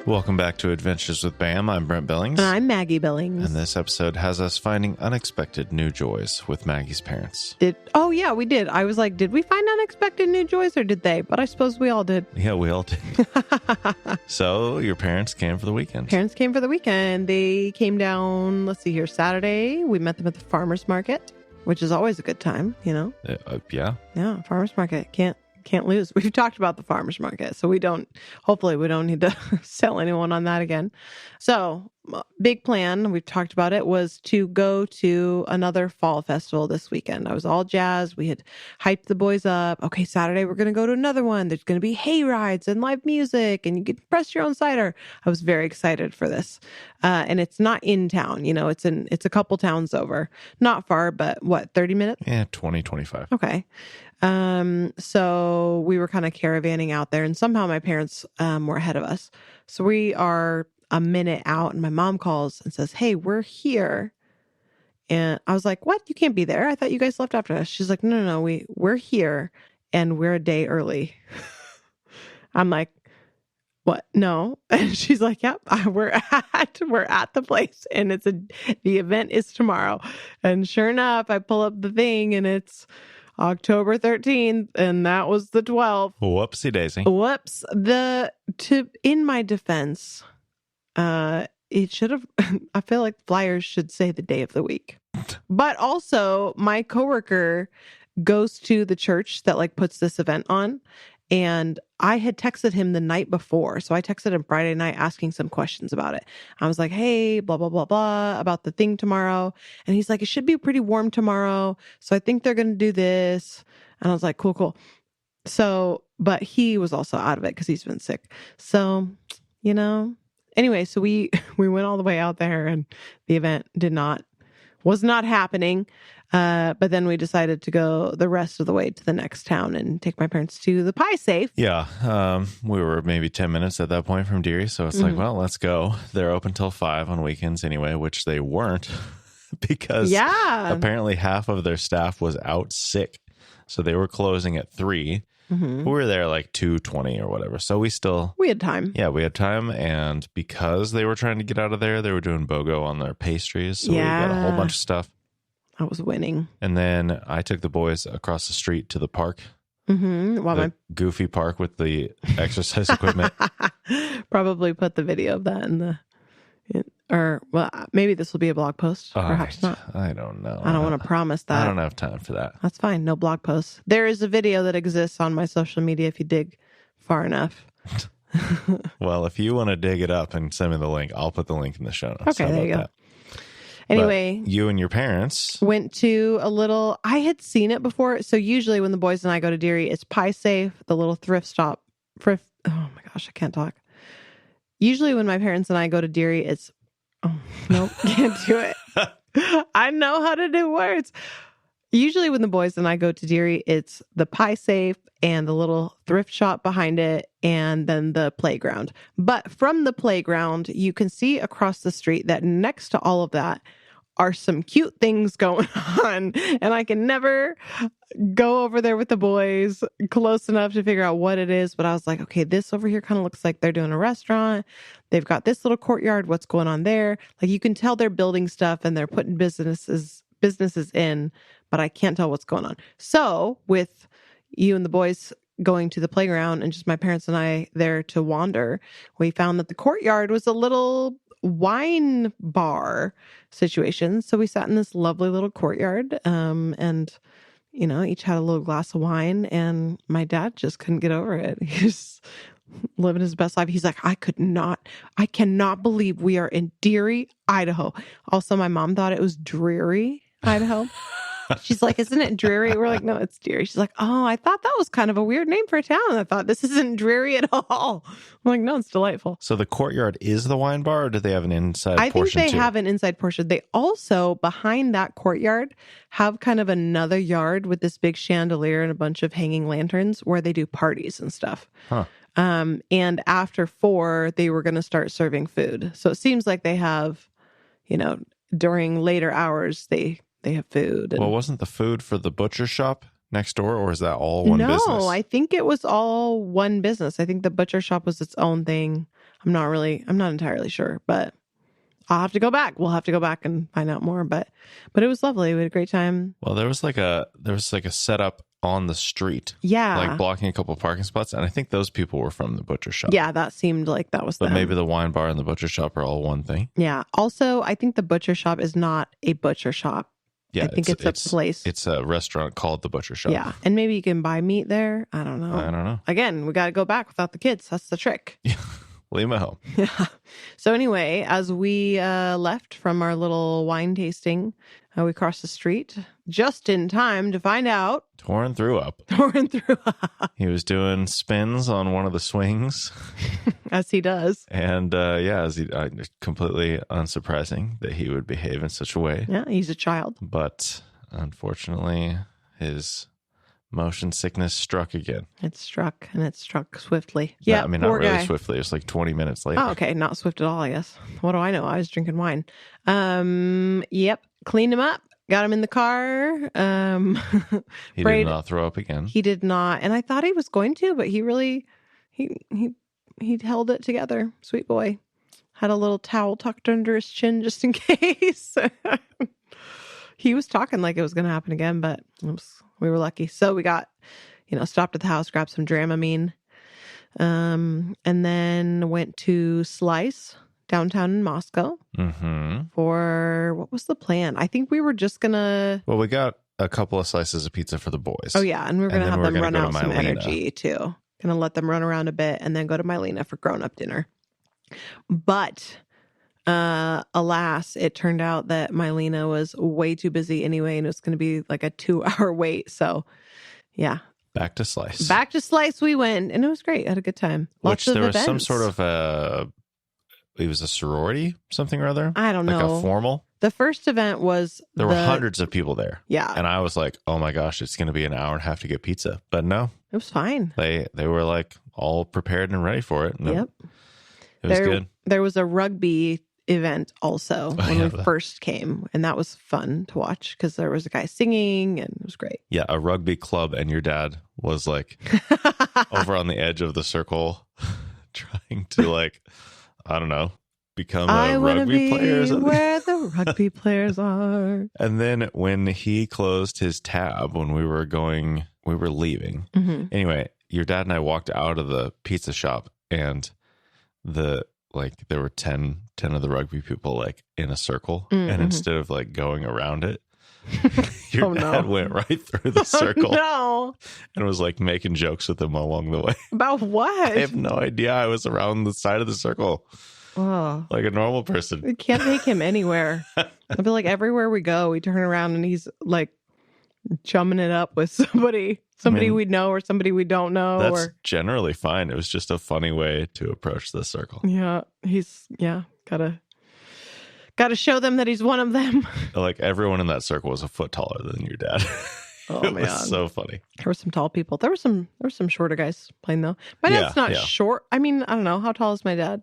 Welcome back to Adventures with Bam. I'm Brent Billings. And I'm Maggie Billings. And this episode has us finding unexpected new joys with Maggie's parents. Oh, yeah, we did. I was like, did we find unexpected new joys or did they? But I suppose we all did. Yeah, we all did. So your parents came for the weekend. Parents came for the weekend. They came down, let's see here, Saturday. We met them at the farmer's market, which is always a good time, you know? Yeah. Yeah, farmer's market. Can't lose. We've talked about the farmer's market, so hopefully we don't need to sell anyone on that again. So big plan, we've talked about it, was to go to another fall festival this weekend. I was all jazzed. We had hyped the boys up. Okay, Saturday we're going to go to another one. There's going to be hay rides and live music and you can press your own cider. I was very excited for this. And it's not in town, it's a couple towns over. Not far, but what, 30 minutes? Yeah, 20, 25. Okay. So we were kind of caravanning out there and somehow my parents were ahead of us. So we are a minute out and my mom calls and says, "Hey, we're here." And I was like, "What? You can't be there. I thought you guys left after us." She's like, No, we're here and we're a day early." I'm like, "What? No." And she's like, "Yep, we're at the place and the event is tomorrow." And sure enough, I pull up the thing and it's October 13th, and that was the 12th. Whoopsie daisy. Whoops. In my defense, it should have, I feel like flyers should say the day of the week. But also, my coworker goes to the church that puts this event on, and I had texted him the night before. So I texted him Friday night asking some questions about it. I was like, "Hey, blah, blah, blah, blah, about the thing tomorrow." And he's like, "It should be pretty warm tomorrow. So I think they're going to do this." And I was like, cool. So, but he was also out of it because he's been sick. So, anyway, so we went all the way out there and the event was not happening. But then we decided to go the rest of the way to the next town and take my parents to the Pie Safe. Yeah. We were maybe 10 minutes at that point from Deary. So it's like, well, let's go. They're open till 5 on weekends anyway, which they weren't because apparently half of their staff was out sick. So they were closing at 3. Mm-hmm. We were there 2:20 or whatever. So we had time. Yeah, we had time. And because they were trying to get out of there, they were doing BOGO on their pastries. So we got a whole bunch of stuff. I was winning. And then I took the boys across the street to the park. Mm-hmm. The goofy park with the exercise equipment. Probably put the video of that maybe this will be a blog post. Perhaps not. I don't know. I don't want to promise that. I don't have time for that. That's fine. No blog posts. There is a video that exists on my social media if you dig far enough. Well, if you want to dig it up and send me the link, I'll put the link in the show notes. Okay, there you go. Anyway, but you and your parents went to I had seen it before. So usually when the boys and I go to Deary, it's Pie Safe, the little thrift shop. Oh my gosh, I can't talk. Usually when my parents and I go to Deary, it's, nope, can't do it. I know how to do words. Usually when the boys and I go to Deary, it's the Pie Safe and the little thrift shop behind it and then the playground. But from the playground, you can see across the street that next to all of that are some cute things going on. And I can never go over there with the boys close enough to figure out what it is. But I was like, okay, this over here kind of looks like they're doing a restaurant. They've got this little courtyard. What's going on there? You can tell they're building stuff and they're putting businesses in, but I can't tell what's going on. So with you and the boys going to the playground and just my parents and I there to wander, we found that the courtyard was a little wine bar situation. So we sat in this lovely little courtyard and, each had a little glass of wine and my dad just couldn't get over it. He's living his best life. He's like, I cannot believe we are in Deary, Idaho. Also, my mom thought it was Dreary, Idaho. She's like, "Isn't it dreary?" We're like, "No, it's Deary." She's like, "Oh, I thought that was kind of a weird name for a town. I thought this isn't dreary at all." I'm like, "No, it's delightful." So the courtyard is the wine bar, or do they have an inside portion? I think they have an inside portion. They also, behind that courtyard, have kind of another yard with this big chandelier and a bunch of hanging lanterns where they do parties and stuff. Huh. And after 4, they were going to start serving food. So it seems like they have, during later hours, they have food. Well, wasn't the food for the butcher shop next door, or is that all one business? No, I think it was all one business. I think the butcher shop was its own thing. I'm not entirely sure, but I'll have to go back. We'll have to go back and find out more. But it was lovely. We had a great time. Well, there was like a setup on the street. Yeah. Like blocking a couple of parking spots. And I think those people were from the butcher shop. Yeah, that seemed like that was But them. maybe the wine bar and the butcher shop are all one thing. Yeah. Also, I think the butcher shop is not a butcher shop. Yeah, I think it's a place. It's a restaurant called the Butcher Shop. Yeah, and maybe you can buy meat there. I don't know. Again, we got to go back without the kids. That's the trick. Yeah, leave them at home. Yeah. So anyway, as we left from our little wine tasting, we crossed the street just in time to find out. Torrin threw up. He was doing spins on one of the swings. As he does. And completely unsurprising that he would behave in such a way. Yeah, he's a child. But unfortunately, his motion sickness struck again. It struck, and it struck swiftly. Yeah, I mean, not really swiftly. It was like 20 minutes later. Oh, okay. Not swift at all, I guess. What do I know? I was drinking wine. Yep. Cleaned him up. Got him in the car. He did not throw up again. He did not. And I thought he was going to, but he really, he held it together. Sweet boy. Had a little towel tucked under his chin just in case. He was talking like it was going to happen again, but we were lucky. So we got, stopped at the house, grabbed some Dramamine, and then went to Slice downtown in Moscow for, what was the plan? I think we were just going to... Well, we got a couple of slices of pizza for the boys. Oh, yeah. And we were going to have them run out some energy, too. Going to let them run around a bit and then go to Mylena for grown-up dinner. But... alas, it turned out that Mylena was way too busy anyway, and it was going to be like a 2-hour wait. So, yeah. Back to Slice. Back to Slice we went, and it was great. I had a good time. Lots of there events. Was some sort of it was a sorority, something or other? I don't know. Like a formal? The first event was... There were hundreds of people there. Yeah. And I was like, oh my gosh, it's going to be an hour and a half to get pizza. But no. It was fine. They were like all prepared and ready for it. Yep. It was good. There was a rugby event also when we first came, and that was fun to watch because there was a guy singing and it was great. Yeah, a rugby club, and your dad was like over on the edge of the circle trying to I don't know, become a rugby player or something. Where the rugby players are. And then when he closed his tab when we were leaving. Anyway, your dad and I walked out of the pizza shop, and there were 10 of the rugby people in a circle, and instead of going around it, your dad went right through the circle. And was making jokes with them along the way. About what? I have no idea. I was around the side of the circle. Oh. Like a normal person. We can't take him anywhere. I feel like everywhere we go, we turn around and he's chumming it up with somebody we know or somebody we don't know. That's generally fine. It was just a funny way to approach the circle. Yeah, gotta show them that he's one of them. Everyone in that circle was a foot taller than your dad. Oh it man, was so funny. There were some tall people. There were some shorter guys playing though. My dad's not short. I mean, I don't know, how tall is my dad?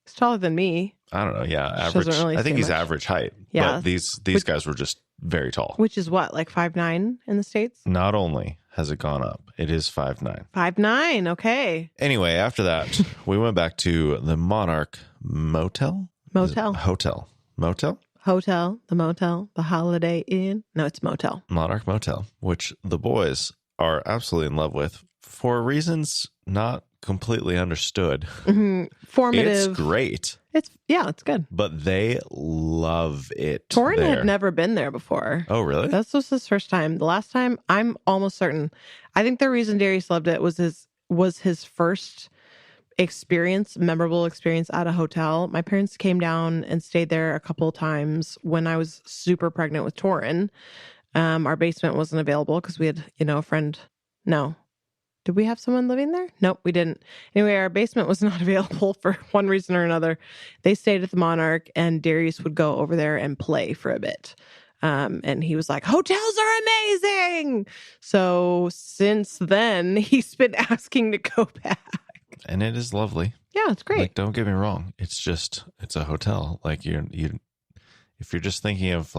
He's taller than me. I don't know. Yeah, average. Really I think he's average height. Yeah, but these guys were just very tall. Which is what, 5'9" in the States? Not only has it gone up, it is 5'9". 5'9", okay. Anyway, after that, we went back to the Monarch Motel? Hotel. Motel? Hotel, the motel, the Holiday Inn. No, it's motel. Monarch Motel, which the boys are absolutely in love with for reasons not completely understood. Formative. It's great. It's good. But they love it. Torrin had never been there before. Oh, really? This was his first time. The last time, I'm almost certain. I think the reason Darius loved it was his first memorable experience at a hotel. My parents came down and stayed there a couple of times when I was super pregnant with Torrin. Our basement wasn't available because we had, a friend. No. Did we have someone living there? Nope, we didn't. Anyway, our basement was not available for one reason or another. They stayed at the Monarch, and Darius would go over there and play for a bit. And he was like, hotels are amazing. So since then, he's been asking to go back. And it is lovely. Yeah, it's great. Don't get me wrong. It's a hotel. If you're just thinking of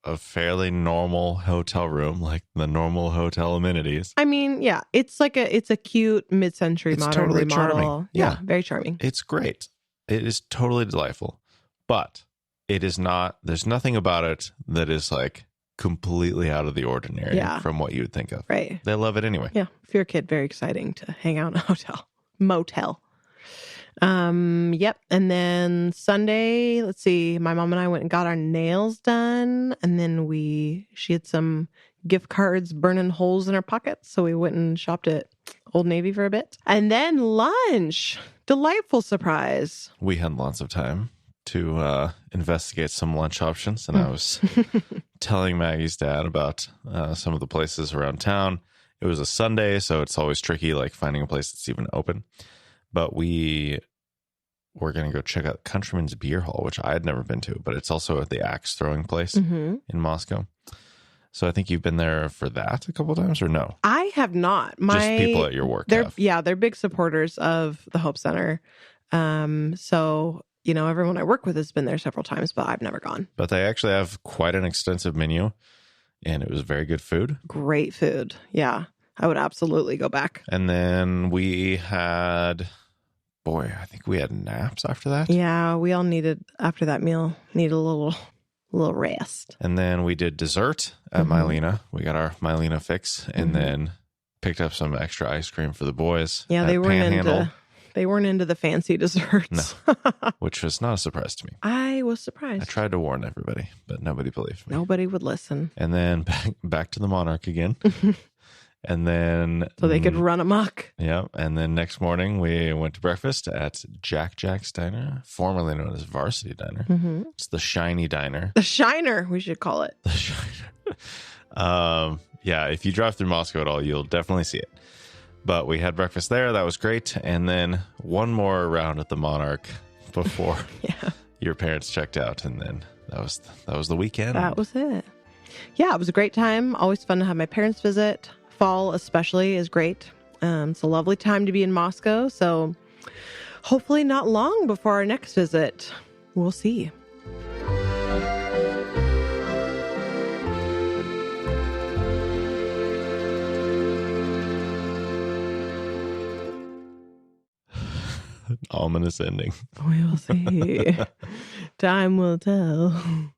a fairly normal hotel room, the normal hotel amenities. I mean, yeah, it's a cute mid-century modern totally remodel. Charming. Yeah, very charming. It's great. It is totally delightful, but it is not, there's nothing about it that is like completely out of the ordinary from what you would think of. Right. They love it anyway. Yeah. If you're a kid, very exciting to hang out in a motel. Yep. And then Sunday, let's see, my mom and I went and got our nails done. And then she had some gift cards burning holes in her pockets. So we went and shopped at Old Navy for a bit. And then lunch. Delightful surprise. We had lots of time to investigate some lunch options. And I was telling Maggie's dad about some of the places around town. It was a Sunday, so it's always tricky, like finding a place that's even open. But we were going to go check out Countryman's Beer Hall, which I had never been to, but it's also at the axe throwing place in Moscow. So I think you've been there for that a couple of times, or no? I have not. Just people at your work have. Yeah, they're big supporters of the Hope Center. So, everyone I work with has been there several times, but I've never gone. But they actually have quite an extensive menu, and it was very good food. Great food. Yeah, I would absolutely go back. And then we had, I think we had naps after that. Yeah, we all after that meal, need a little rest. And then we did dessert at Mylena. We got our Mylena fix, and then picked up some extra ice cream for the boys. Yeah, they weren't into the fancy desserts. No, which was not a surprise to me. I was surprised. I tried to warn everybody, but nobody believed me. Nobody would listen. And then back to the Monarch again. And then... So they could run amok. Yeah. And then next morning, we went to breakfast at Jack's Diner, formerly known as Varsity Diner. Mm-hmm. It's the Shiny Diner. The Shiner, we should call it. The Shiner. Yeah, if you drive through Moscow at all, you'll definitely see it. But we had breakfast there. That was great. And then one more round at the Monarch before your parents checked out. And then that was the weekend. That was it. Yeah, it was a great time. Always fun to have my parents visit. Fall especially is great. It's a lovely time to be in Moscow. So hopefully not long before our next visit. We'll see. Ominous ending. We will see. Time will tell.